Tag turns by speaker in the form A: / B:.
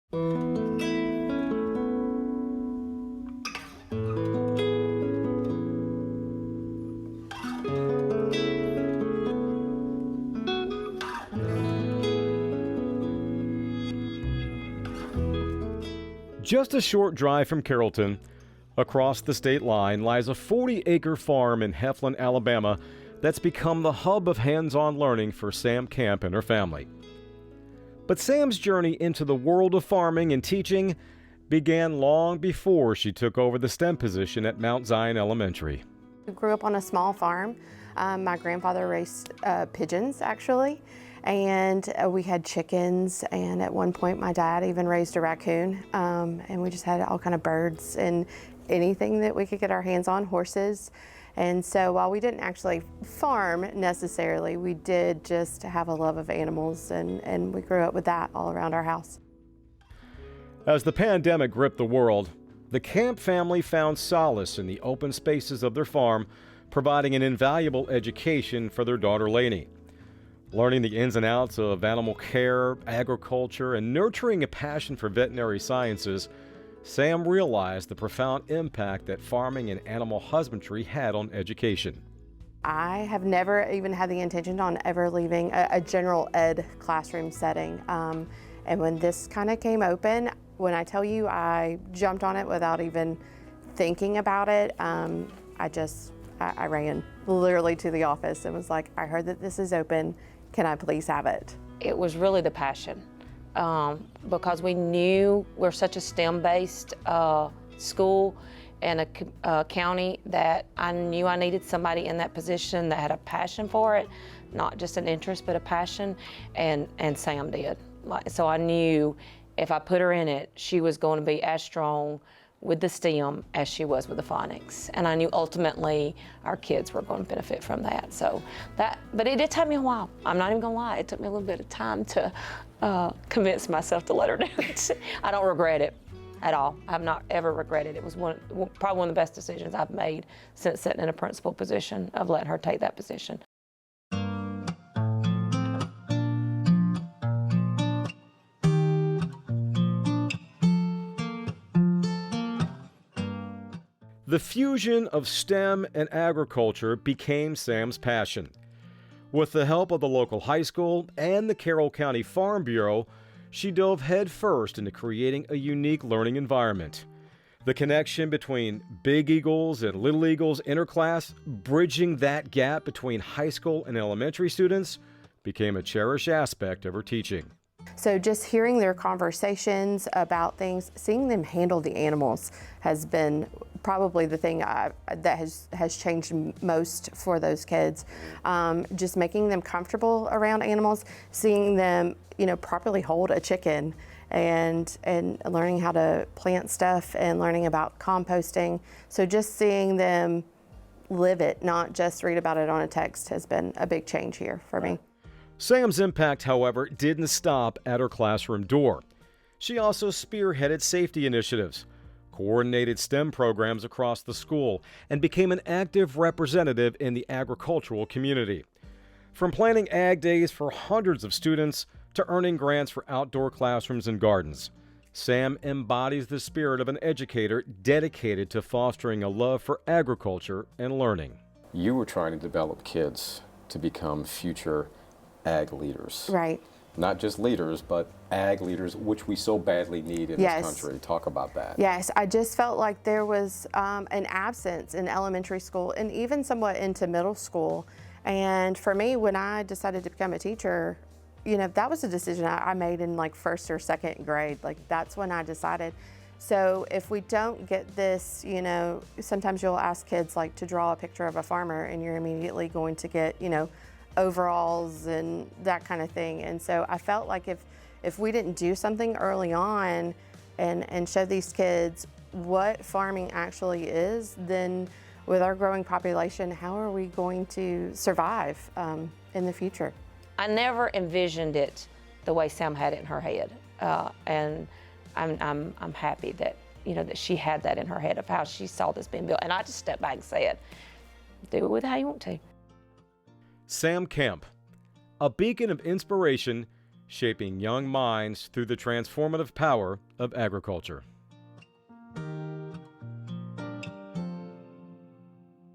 A: Just a short drive from Carrollton, across the state line, lies a 40-acre farm in Heflin, Alabama, that's become the hub of hands-on learning for Sam Camp and her family. But Sam's journey into the world of farming and teaching began long before she took over the STEM position at Mount Zion Elementary.
B: We grew up on a small farm. My grandfather raised pigeons, actually, and we had chickens, and at one point my dad even raised a raccoon, and we just had all kind of birds and anything that we could get our hands on, horses. And so while we didn't actually farm necessarily, we did just have a love of animals, and we grew up with that all around our house.
A: As the pandemic gripped the world, the Camp family found solace in the open spaces of their farm, providing an invaluable education for their daughter Lainey. Learning the ins and outs of animal care, agriculture, and nurturing a passion for veterinary sciences, Sam realized the profound impact that farming and animal husbandry had on education.
B: I have never even had the intention on ever leaving a general ed classroom setting. And when this kind of came open, when I tell you I jumped on it without even thinking about it, I ran literally to the office and was like, I heard that this is open, can I please have it?
C: It was really the passion, because we knew we're such a STEM-based school and a county that I knew I needed somebody in that position that had a passion for it, not just an interest, but a passion, and Sam did. So I knew if I put her in it, she was going to be as strong with the STEM as she was with the phonics. And I knew ultimately our kids were going to benefit from that. But it did take me a while. I'm not even gonna lie, it took me a little bit of time to convince myself to let her do it. I don't regret it at all. I have not ever regretted it. It was probably one of the best decisions I've made since sitting in a principal position, of letting her take that position.
A: The fusion of STEM and agriculture became Sam's passion. With the help of the local high school and the Carroll County Farm Bureau, she dove headfirst into creating a unique learning environment. The connection between Big Eagles and Little Eagles interclass, bridging that gap between high school and elementary students, became a cherished aspect of her teaching.
B: So just hearing their conversations about things, seeing them handle the animals has been probably the thing that has changed most for those kids. Just making them comfortable around animals, seeing them, properly hold a chicken, and learning how to plant stuff and learning about composting. So just seeing them live it, not just read about it on a text, has been a big change here for me.
A: Sam's impact, however, didn't stop at her classroom door. She also spearheaded safety initiatives, coordinated STEM programs across the school, and became an active representative in the agricultural community. From planning ag days for hundreds of students to earning grants for outdoor classrooms and gardens, Sam embodies the spirit of an educator dedicated to fostering a love for agriculture and learning.
D: You were trying to develop kids to become future ag leaders.
B: Right.
D: Not just leaders, but ag leaders, which we so badly need in this country. Talk about that.
B: Yes, I just felt like there was an absence in elementary school and even somewhat into middle school. And for me, when I decided to become a teacher, that was a decision I made in like first or second grade. Like that's when I decided. So if we don't get this, sometimes you'll ask kids like to draw a picture of a farmer and you're immediately going to get, overalls and that kind of thing. And so I felt like if we didn't do something early on and show these kids what farming actually is, then with our growing population, how are we going to survive in the future?
C: I never envisioned it the way Sam had it in her head, and I'm happy that that she had that in her head of how she saw this being built. And I just stepped back and said, "Do it with how you want to."
A: Sam Camp, a beacon of inspiration, shaping young minds through the transformative power of agriculture.